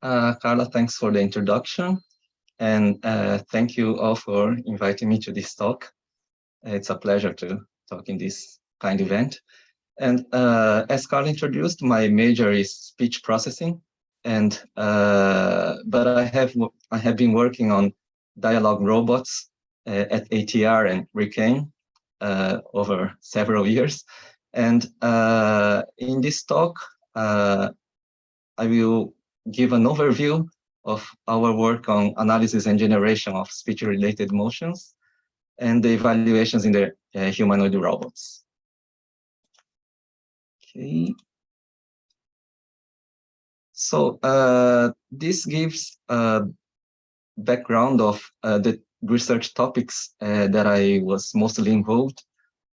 Carla, thanks for the introduction. And thank you all for inviting me to this talk. It's a pleasure to talk in this kind event. And as Carla introduced, my major is speech processing. And but I have been working on dialogue robots at ATR and RIKEN over several years. And in this talk, I will give an overview of our work on analysis and generation of speech-related motions and the evaluations in the humanoid robots. Okay. So this gives a background of the research topics that I was mostly involved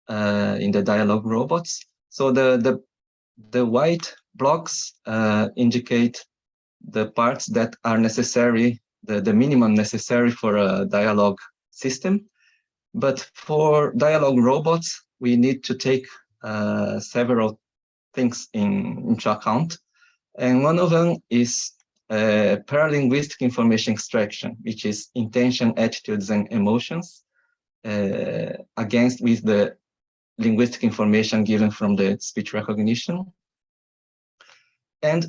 in the dialogue robots. So the white blocks indicate the parts that are necessary, the minimum necessary for a dialogue system. But for dialogue robots, we need to take several things into account. And one of them is paralinguistic information extraction, which is intention, attitudes, and emotions against with the linguistic information given from the speech recognition. And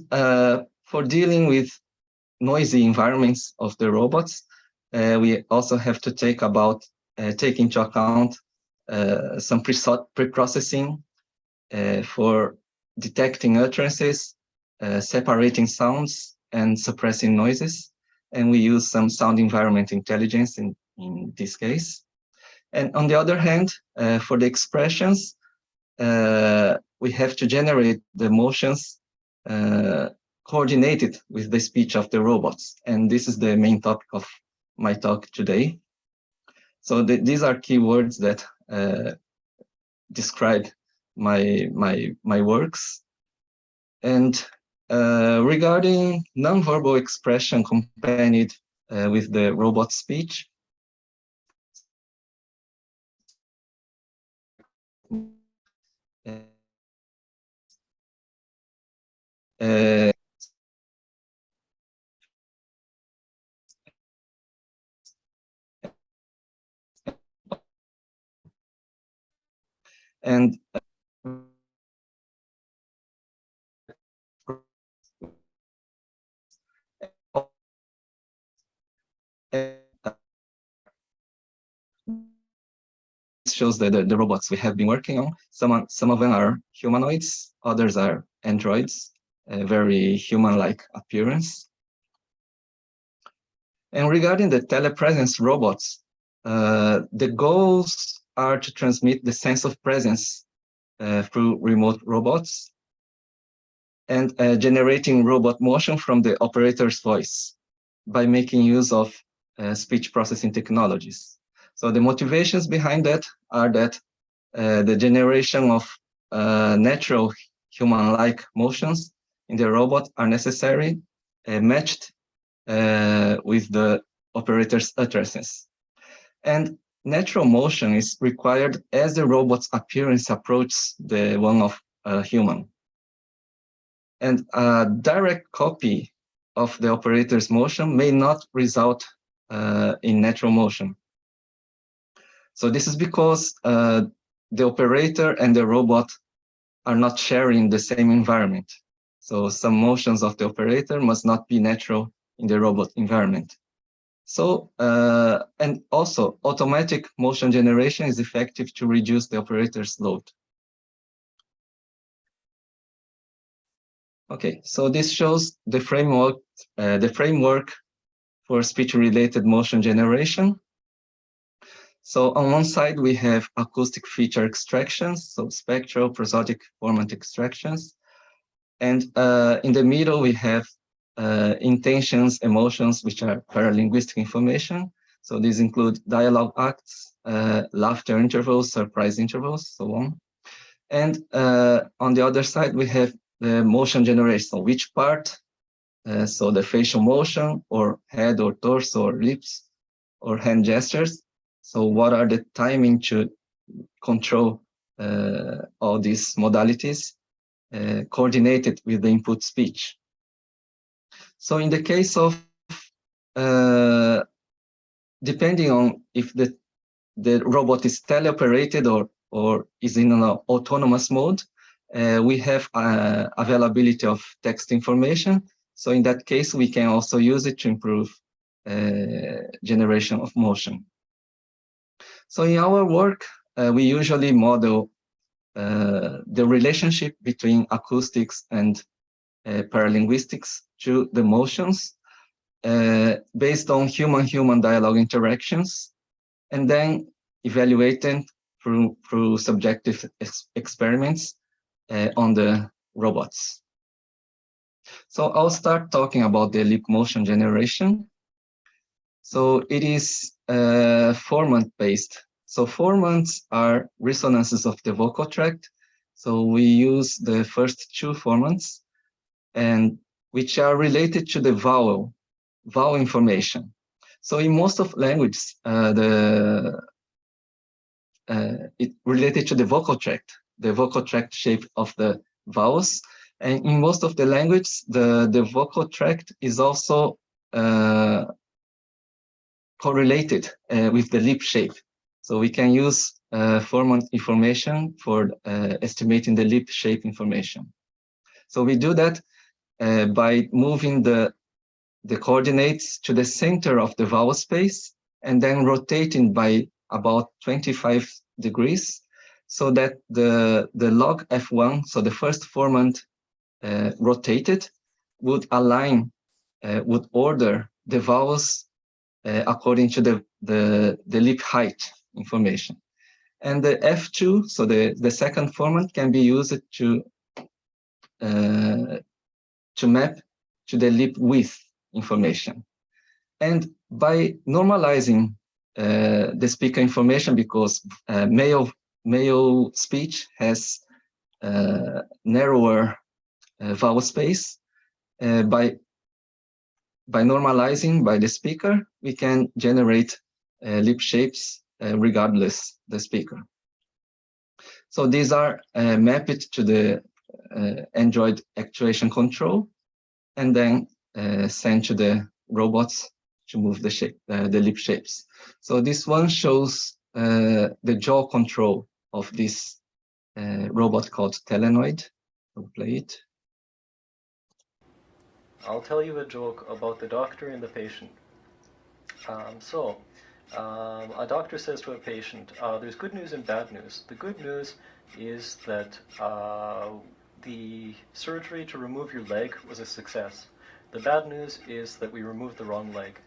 for dealing with noisy environments of the robots, we also have to take into account some pre-processing for detecting utterances, separating sounds, and suppressing noises. And we use some sound environment intelligence in this case. And on the other hand, for the expressions, we have to generate the motions coordinated with the speech of the robots. And this is the main topic of my talk today. So these are keywords that describe my works. And regarding nonverbal expression accompanied with the robot speech, and shows that the robots we have been working on, some of them are humanoids, others are androids, a very human-like appearance. And regarding the telepresence robots, the goals are to transmit the sense of presence through remote robots and generating robot motion from the operator's voice by making use of speech processing technologies. So the motivations behind that are that the generation of natural human-like motions in the robot are necessary, matched with the operator's utterances. And natural motion is required as the robot's appearance approaches the one of a human. And a direct copy of the operator's motion may not result in natural motion. So this is because the operator and the robot are not sharing the same environment. So some motions of the operator must not be natural in the robot environment. So, and also automatic motion generation is effective to reduce the operator's load. Okay, so this shows the framework for speech-related motion generation. So on one side, we have acoustic feature extractions, so spectral, prosodic, formant extractions. And in the middle, we have intentions, emotions, which are paralinguistic information. So these include dialogue acts, laughter intervals, surprise intervals, so on. And on the other side, we have the motion generation, so which part, so the facial motion, or head or torso or lips, or hand gestures. So what are the timing to control all these modalities coordinated with the input speech? So in the case of, depending on if the robot is tele-operated or is in an autonomous mode, we have availability of text information. So in that case, we can also use it to improve generation of motion. So in our work, we usually model the relationship between acoustics and paralinguistics to the motions based on human-human dialogue interactions, and then evaluated through subjective experiments on the robots. So I'll start talking about the lip motion generation. So it is formant-based. So formants are resonances of the vocal tract. So we use the first two formants, and which are related to the vowel information. So in most of languages, it related to the vocal tract shape of the vowels. And in most of the languages, the vocal tract is also correlated with the lip shape. So we can use formant information for estimating the lip shape information. So we do that by moving the coordinates to the center of the vowel space and then rotating by about 25 degrees so that the log F1, so the first formant rotated, would align, would order the vowels according to the lip height information. And the F2, so the second formant, can be used to map to the lip width information. And by normalizing the speaker information, because male speech has narrower vowel space, by normalizing by the speaker, we can generate lip shapes regardless the speaker. So these are mapped to the Android actuation control, and then sent to the robots to move the shape, the lip shapes. So this one shows the jaw control of this robot called Telenoid. I'll play it. I'll tell you a joke about the doctor and the patient. A doctor says to a patient, there's good news and bad news. The good news is that the surgery to remove your leg was a success. The bad news is that we removed the wrong leg.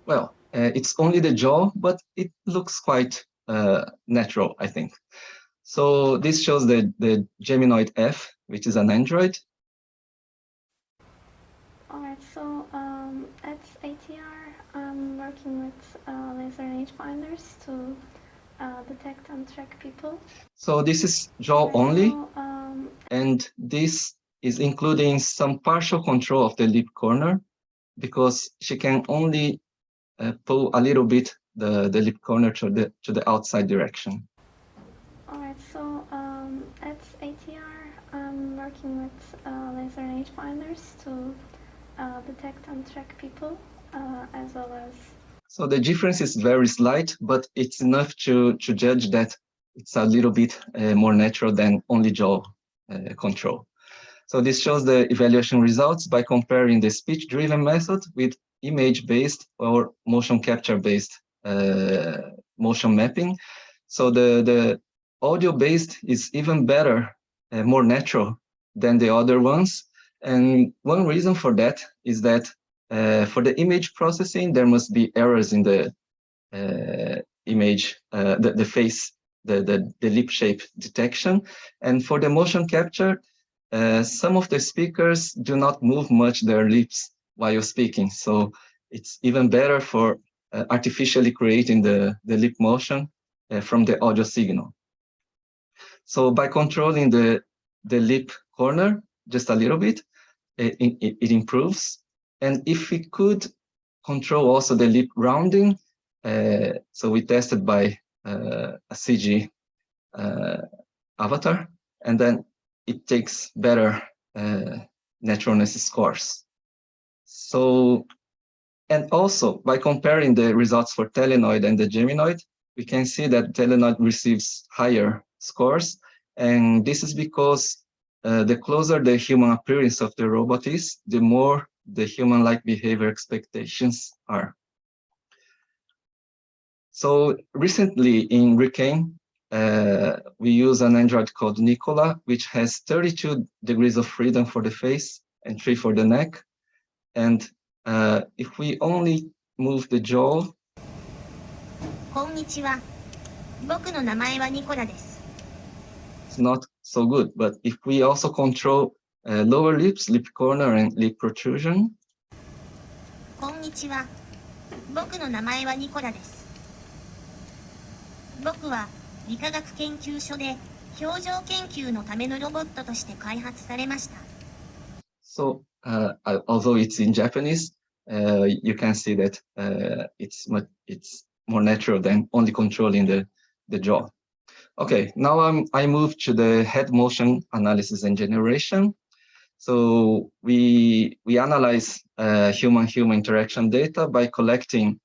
Well, it's only the jaw, but it looks quite natural, I think. So this shows the Geminoid F, which is an Android. All right, so at ATR, I'm working with laser rangefinders to detect and track people. So this is jaw only, and this is including some partial control of the lip corner, because she can only pull a little bit the lip corner to the outside direction. All right, so at ATR, I'm working with laser rangefinders to detect and track people, as well as. So the difference is very slight, but it's enough to judge that it's a little bit more natural than only jaw control. So this shows the evaluation results by comparing the speech-driven method with image-based or motion capture-based motion mapping. So the audio-based is even better, more natural than the other ones. And one reason for that is that for the image processing, there must be errors in the image, the face, the lip shape detection. And for the motion capture, some of the speakers do not move much their lips while speaking. So it's even better for artificially creating the lip motion from the audio signal. So by controlling the lip corner just a little bit, it improves. And if we could control also the lip rounding, so we tested by a CG avatar, and then it takes better naturalness scores. So, and also by comparing the results for Telenoid and the Geminoid, we can see that Telenoid receives higher scores. And this is because the closer the human appearance of the robot is, the more the human-like behavior expectations are. So recently in RIKEN, we use an android called Nicola, which has 32 degrees of freedom for the face and 3 for the neck. And if we only move the jaw, こんにちは。僕の名前はニコラです。 it's not so good. But if we also control lower lips, lip corner, and lip protrusion, こんにちは。僕の名前はニコラです。僕は理化学研究所で表情研究のためのロボットとして開発されました。 so although it's in Japanese, you can see that it's more natural than only controlling the jaw. Okay, now I move to the head motion analysis and generation. So we analyze human-human interaction data by collecting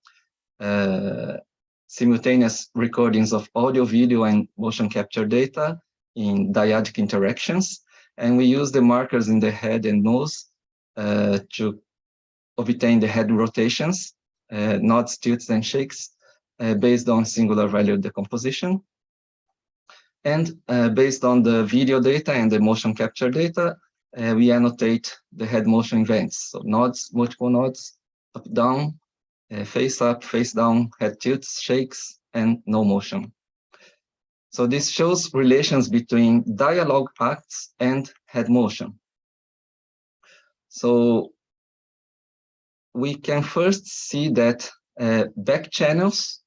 simultaneous recordings of audio, video, and motion capture data in dyadic interactions. And we use the markers in the head and nose to obtain the head rotations, nods, tilts, and shakes based on singular value decomposition. And based on the video data and the motion capture data, we annotate the head motion events. So nods, multiple nods, up, down, face up, face down, head tilts, shakes, and no motion. So this shows relations between dialogue acts and head motion. So we can first see that back channels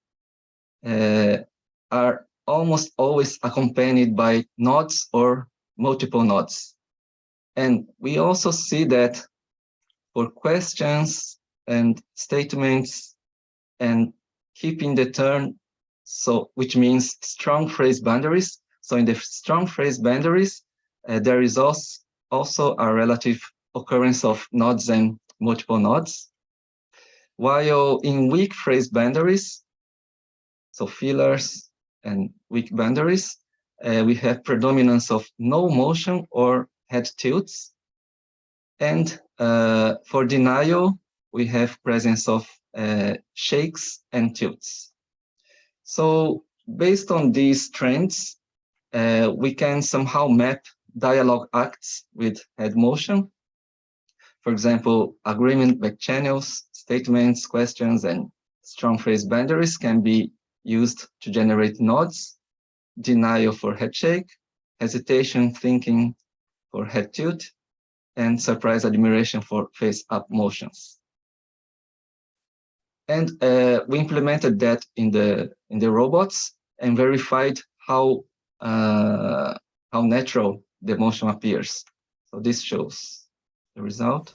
are almost always accompanied by nods or multiple nods. And we also see that for questions and statements and keeping the turn, so which means strong phrase boundaries. So in the strong phrase boundaries, there is also a relative occurrence of nods and multiple nods. While in weak phrase boundaries, so fillers and weak boundaries, we have predominance of no motion or head tilts. And for denial, we have presence of shakes and tilts. So based on these trends, we can somehow map dialogue acts with head motion. For example, agreement back channels, statements, questions, and strong phrase boundaries can be used to generate nods, denial for head shake, hesitation, thinking for head tilt, and surprise admiration for face up motions. And we implemented that in the robots and verified how natural the motion appears. So this shows the result.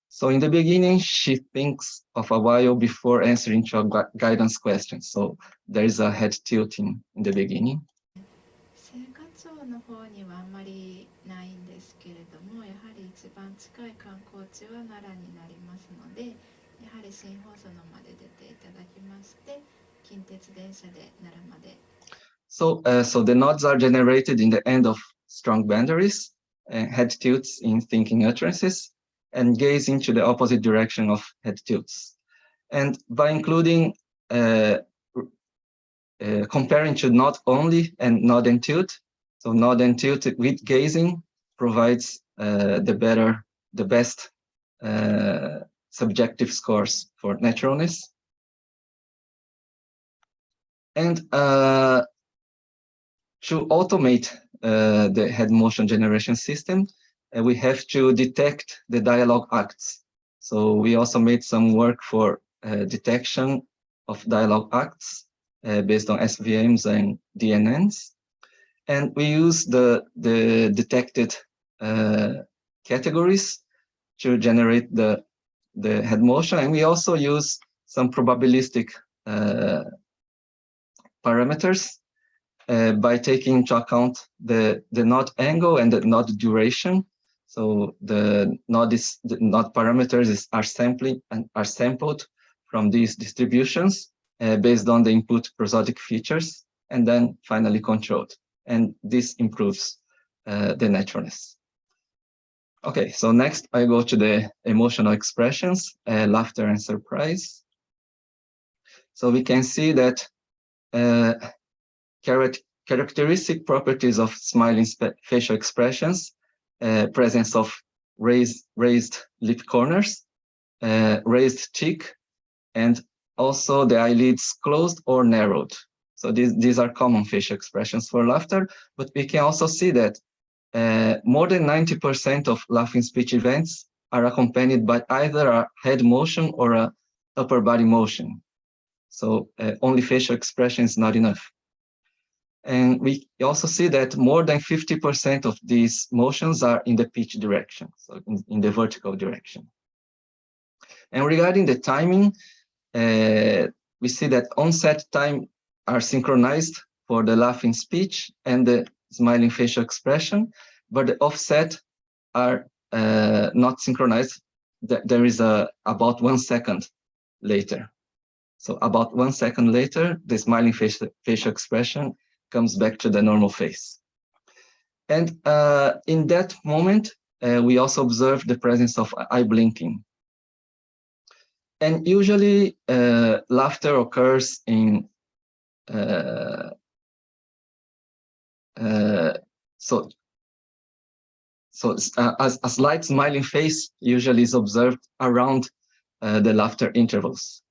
So in the beginning, she thinks of a while before answering to a guidance question. So there is a head tilting in the beginning. So the nods are generated in the end of strong boundaries, head tilts in thinking utterances, and gaze into the opposite direction of head tilts. And by including comparing to nod only and nod and tilt, so nod and tilt with gazing provides the best subjective scores for naturalness. And to automate the head motion generation system, we have to detect the dialogue acts. So we also made some work for detection of dialogue acts based on SVMs and DNNs. And we use the detected categories to generate the head motion. And we also use some probabilistic parameters by taking into account the node angle and the node duration. So the node parameters are sampled from these distributions based on the input prosodic features, and then finally controlled. And this improves the naturalness. Okay, so next I go to the emotional expressions, laughter and surprise. So we can see that characteristic properties of smiling facial expressions, presence of raised lip corners, raised cheek, and also the eyelids closed or narrowed. So these are common facial expressions for laughter, but we can also see that more than 90% of laughing speech events are accompanied by either a head motion or a upper body motion. So only facial expression is not enough. And we also see that more than 50% of these motions are in the pitch direction, so in the vertical direction. And regarding the timing, we see that onset time are synchronized for the laughing speech and the smiling facial expression, but the offset are not synchronized. There is about 1 second later. So about 1 second later, the smiling facial expression comes back to the normal face. And in that moment, we also observe the presence of eye blinking. And usually laughter occurs in a slight smiling face usually is observed around the laughter intervals.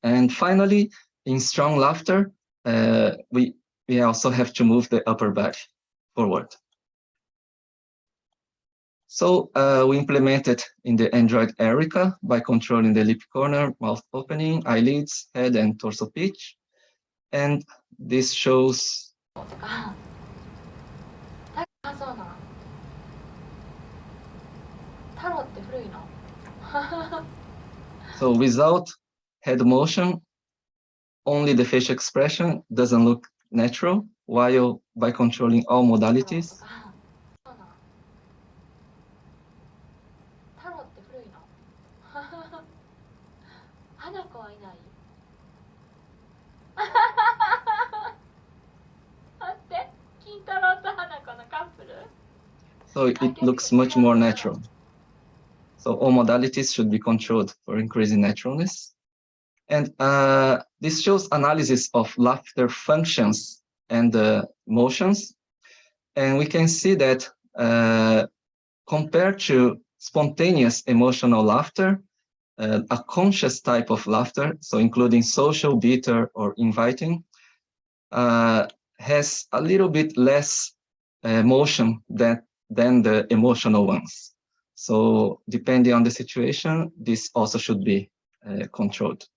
And finally, in strong laughter, we also have to move the upper body forward. So we implemented in the Android Erica by controlling the lip corner, mouth opening, eyelids, head, and torso pitch. And this shows. So without head motion, only the facial expression doesn't look natural, while by controlling all modalities, so it looks much more natural. So all modalities should be controlled for increasing naturalness. And this shows analysis of laughter functions and motions. And we can see that compared to spontaneous emotional laughter, a conscious type of laughter, so including social, bitter, or inviting, has a little bit less motion than the emotional ones. So depending on the situation, this also should be controlled.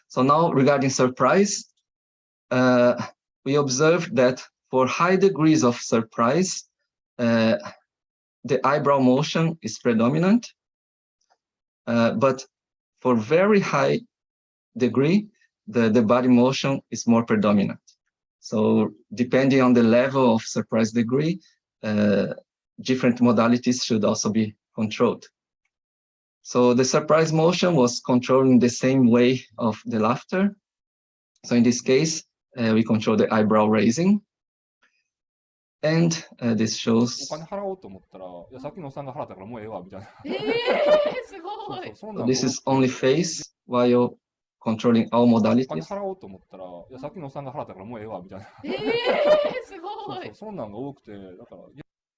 So now regarding surprise, we observed that for high degrees of surprise, the eyebrow motion is predominant, but for very high degree, the body motion is more predominant. So depending on the level of surprise degree, different modalities should also be controlled. So the surprise motion was controlled in the same way of the laughter. So in this case, we control the eyebrow raising. And this shows. So this is only face while controlling all modalities.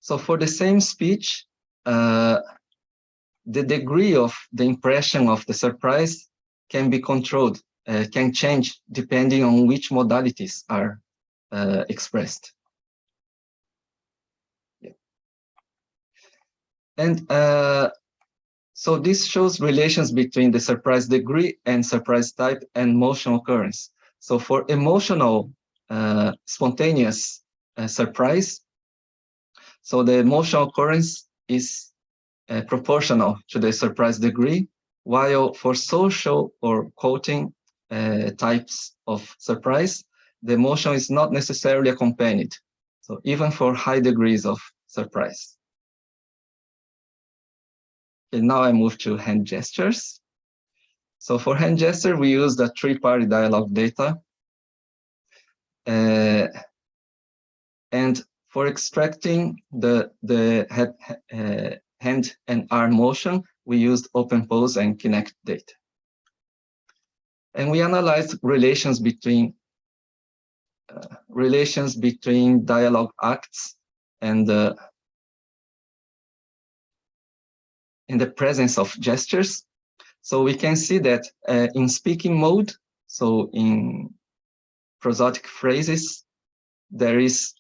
So for the same speech, the degree of the impression of the surprise can be controlled, can change depending on which modalities are expressed. Yeah. And so this shows relations between the surprise degree and surprise type and motion occurrence. So for emotional spontaneous surprise, so the motion occurrence is proportional to the surprise degree, while for social or quoting types of surprise, the motion is not necessarily accompanied. So even for high degrees of surprise. Okay, now I move to hand gestures. So for hand gesture, we use the three-party dialogue data. And for extracting the hand and arm motion, we used OpenPose and Kinect data. And we analyzed relations between dialogue acts and in the presence of gestures. So we can see that in speaking mode, so in prosodic phrases, there is,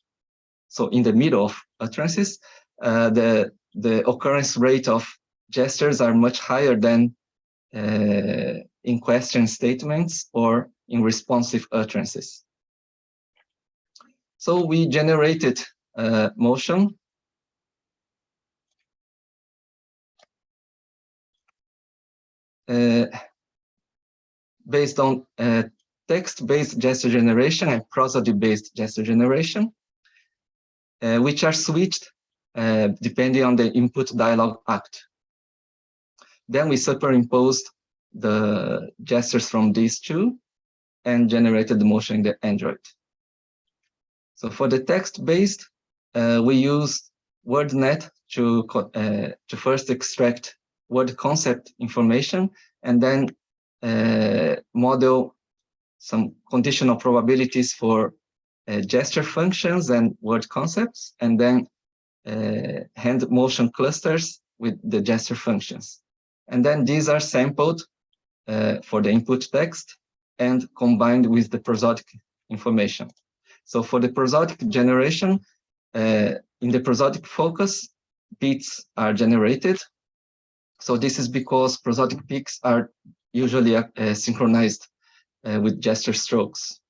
so in the middle of utterances, the occurrence rate of gestures are much higher than in question statements or in responsive utterances. So we generated motion based on text-based gesture generation and prosody-based gesture generation, which are switched depending on the input dialogue act. Then we superimposed the gestures from these two and generated the motion in the Android. So for the text-based, we used WordNet to first extract word concept information and then model some conditional probabilities for gesture functions and word concepts, and then hand motion clusters with the gesture functions. And then these are sampled for the input text and combined with the prosodic information. So for the prosodic generation, in the prosodic focus, beats are generated. So this is because prosodic peaks are usually synchronized with gesture strokes.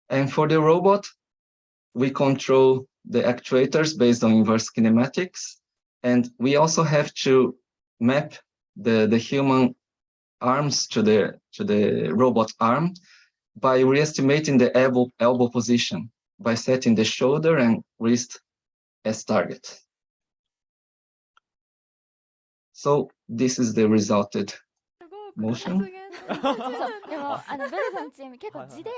And for the robot, we control the actuators based on inverse kinematics. And we also have to map the human arms to the robot arm by re-estimating the elbow position by setting the shoulder and wrist as target. So this is the resulted motion. でもベルさんチーム結構字で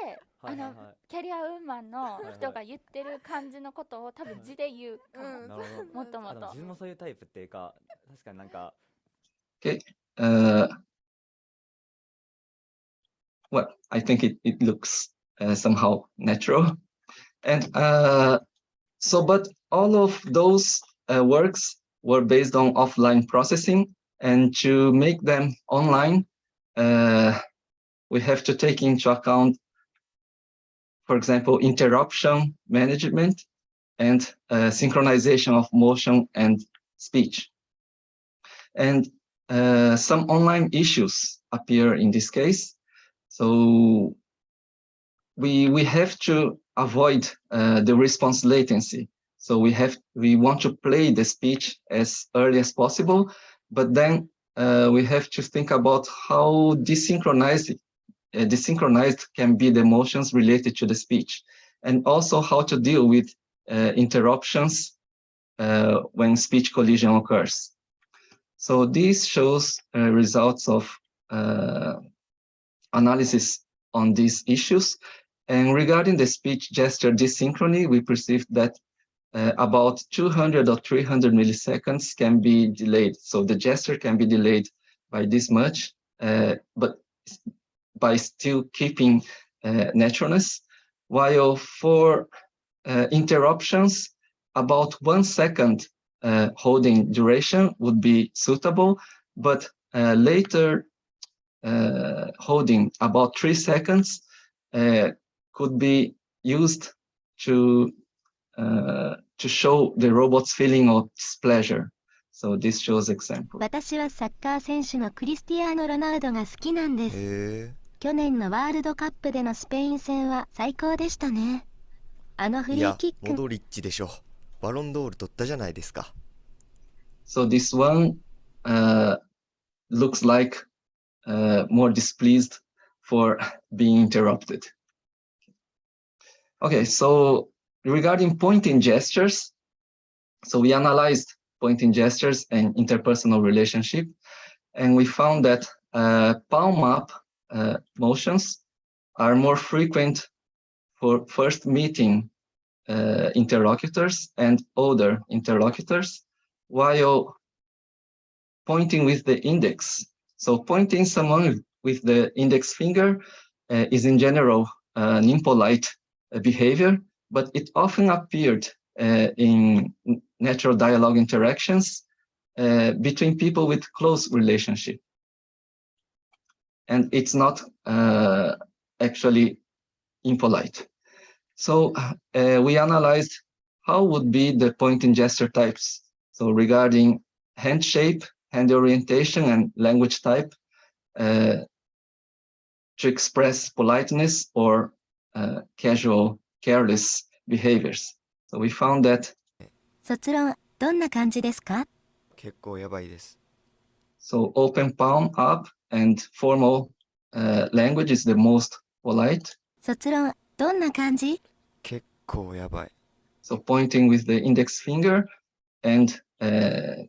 キャリアウーマンの人が言ってる感じのことを多分字で言うかも。もっともっと。自分もそういうタイプっていうか確かになんか。Okay. Well, I think it looks somehow natural, and so but all of those works were based on offline processing, and to make them online, we have to take into account, for example, interruption management and synchronization of motion and speech. And some online issues appear in this case. So we have to avoid the response latency. So we want to play the speech as early as possible, but then we have to think about how desynchronized can be the emotions related to the speech, and also how to deal with interruptions when speech collision occurs. So this shows results of analysis on these issues. And regarding the speech gesture desynchrony, we perceived that about 200 or 300 milliseconds can be delayed. So the gesture can be delayed by this much, but by still keeping naturalness. While for interruptions, about 1 second holding duration would be suitable, but later holding about 3 seconds could be used to show the robot's feeling of displeasure. So this shows example. 私はサッカー選手のクリスティアーノ・ロナウドが好きなんです。去年のワールドカップでのスペイン戦は最高でしたね。あのフリーキック。いや、モドリッチでしょ。バロンドール取ったじゃないですか。So this one looks like more displeased for being interrupted. Okay, so regarding pointing gestures, so we analyzed pointing gestures and interpersonal relationship, and we found that palm up motions are more frequent for first meeting interlocutors and older interlocutors, while pointing with the index. So pointing someone with the index finger is in general an impolite behavior, but it often appeared in natural dialogue interactions between people with close relationship. And it's not actually impolite. So we analyzed how would be the pointing gesture types. So regarding hand shape, hand orientation, and language type to express politeness or casual, careless behaviors. So we found that 卒論、どんな感じですか？結構やばいです。 So open palm up and formal language is the most polite. 卒論、どんな感じ？結構やばい。 So pointing with the index finger and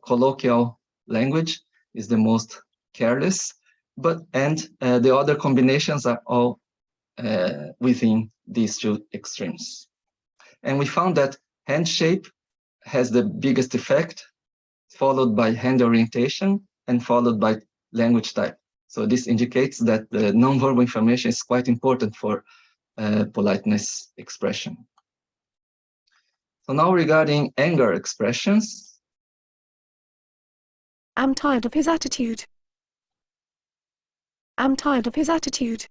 colloquial language is the most careless, and the other combinations are all within these two extremes. And we found that hand shape has the biggest effect, followed by hand orientation and followed by language type. So this indicates that the nonverbal information is quite important for politeness expression. So now regarding anger expressions. I'm tired of his attitude. I'm tired of his attitude.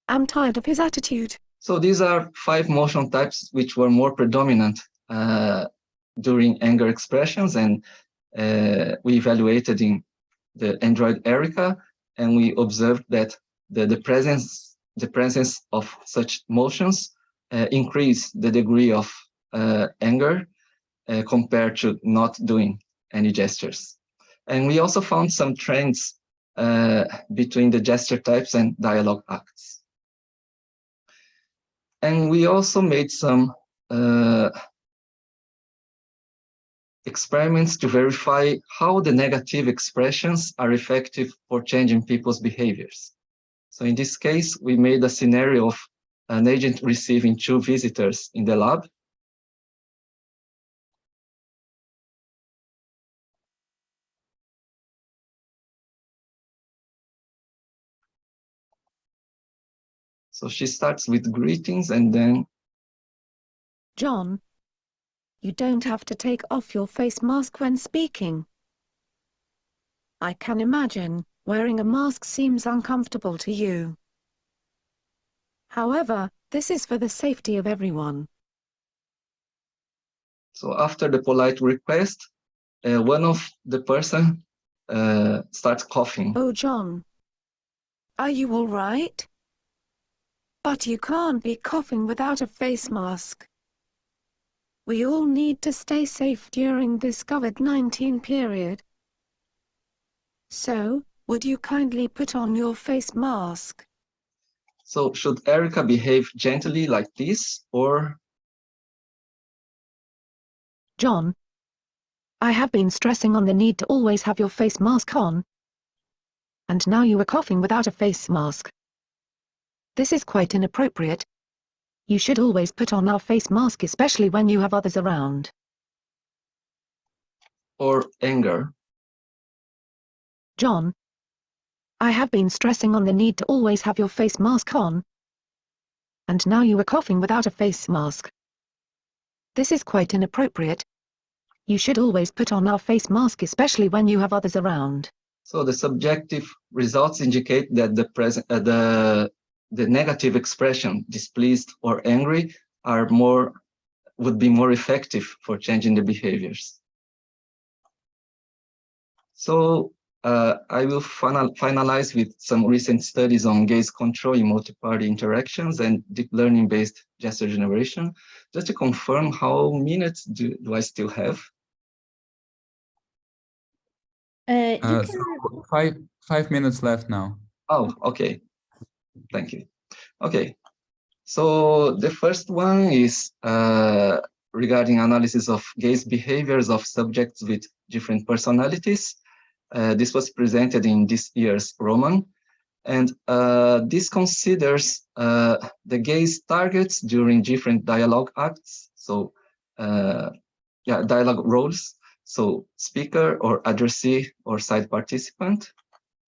I'm tired of his attitude. So these are 5 motion types which were more predominant during anger expressions, and we evaluated in the Android Erica, and we observed that the presence of such motions increase the degree of anger compared to not doing any gestures. And we also found some trends between the gesture types and dialogue acts. And we also made some experiments to verify how the negative expressions are effective for changing people's behaviors. So in this case, we made a scenario of an agent receiving 2 visitors in the lab. So she starts with greetings and then... John, you don't have to take off your face mask when speaking. I can imagine, wearing a mask seems uncomfortable to you. However, this is for the safety of everyone. So after the polite request, one of the person starts coughing. Oh, John. Are you all right? But you can't be coughing without a face mask. We all need to stay safe during this COVID-19 period. So, would you kindly put on your face mask? So should Erica behave gently like this, or... John, I have been stressing on the need to always have your face mask on. And now you are coughing without a face mask. This is quite inappropriate. You should always put on our face mask, especially when you have others around. Or anger? John, I have been stressing on the need to always have your face mask on. And now you are coughing without a face mask. This is quite inappropriate. You should always put on our face mask, especially when you have others around. So the subjective results indicate that the negative expression, displeased or angry, would be more effective for changing the behaviors. So I will finalize with some recent studies on gaze control in multi-party interactions and deep learning-based gesture generation. Just to confirm, how minutes do I still have? So 5 minutes left now. Oh, okay. Thank you. Okay. So the first one is regarding analysis of gaze behaviors of subjects with different personalities. This was presented in this year's Roman. And this considers the gaze targets during different dialogue acts. So dialogue roles. So speaker or addressee or side participant.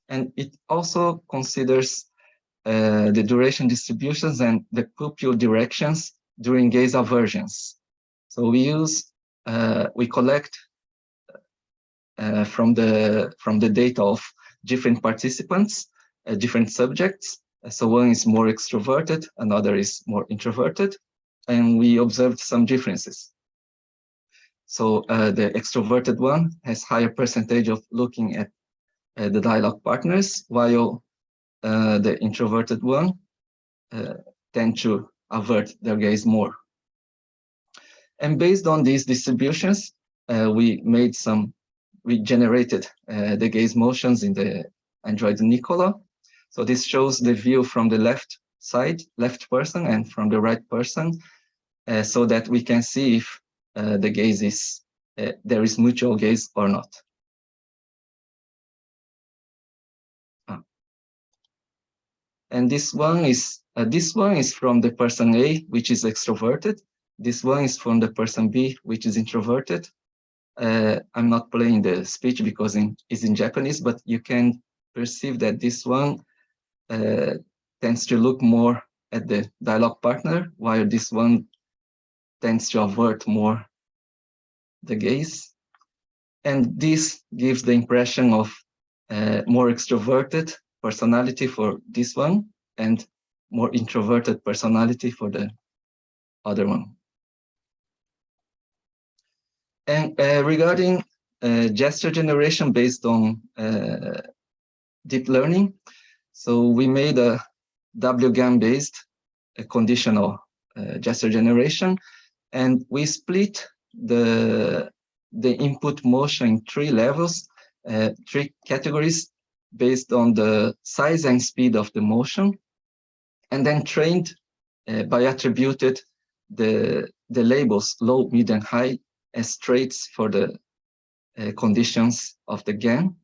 And it also considers the duration distributions and the pupil directions during gaze aversions. So we collect from the data of different participants, different subjects. So one is more extroverted, another is more introverted, and we observed some differences. So the extroverted one has higher percentage of looking at the dialogue partners, while the introverted one tend to avert their gaze more. And based on these distributions, we generated the gaze motions in the Android Nicola. So this shows the view from the left side, left person, and from the right person, so that we can see if the gaze is, there is mutual gaze or not. And this one is from the person A, which is extroverted. This one is from the person B, which is introverted. I'm not playing the speech because it's in Japanese, but you can perceive that this one tends to look more at the dialogue partner, while this one tends to avert more the gaze. And this gives the impression of more extroverted personality for this one and more introverted personality for the other one. And regarding gesture generation based on deep learning, so we made a WGAN-based conditional gesture generation, and we split the input motion in 3 levels, 3 categories based on the size and speed of the motion, and then trained by attributed the labels low, mid, and high as traits for the conditions of the GAN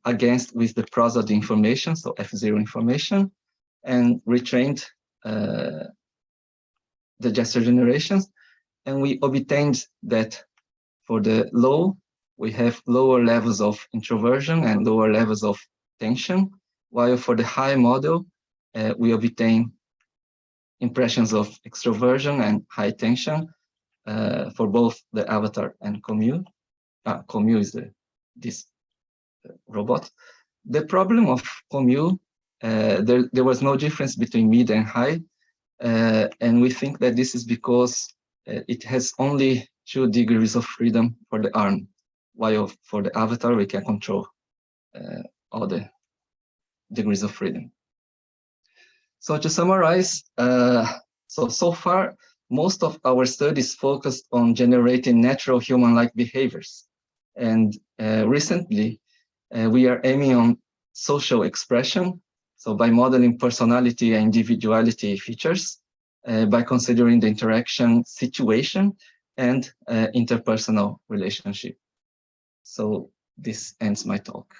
against with the prosodic information, so F0 information, and retrained the gesture generations. And we obtained that for the low, we have lower levels of introversion and lower levels of tension, while for the high model, we obtain impressions of extroversion and high tension for both the avatar and CommU. CommU is this robot. The problem of CommU, there was no difference between mid and high, and we think that this is because it has only 2 degrees of freedom for the arm, while for the avatar we can control all the degrees of freedom. So to summarize, so far, most of our studies focused on generating natural human-like behaviors. And recently, we are aiming on social expression. So by modeling personality and individuality features, by considering the interaction situation and interpersonal relationship. So this ends my talk.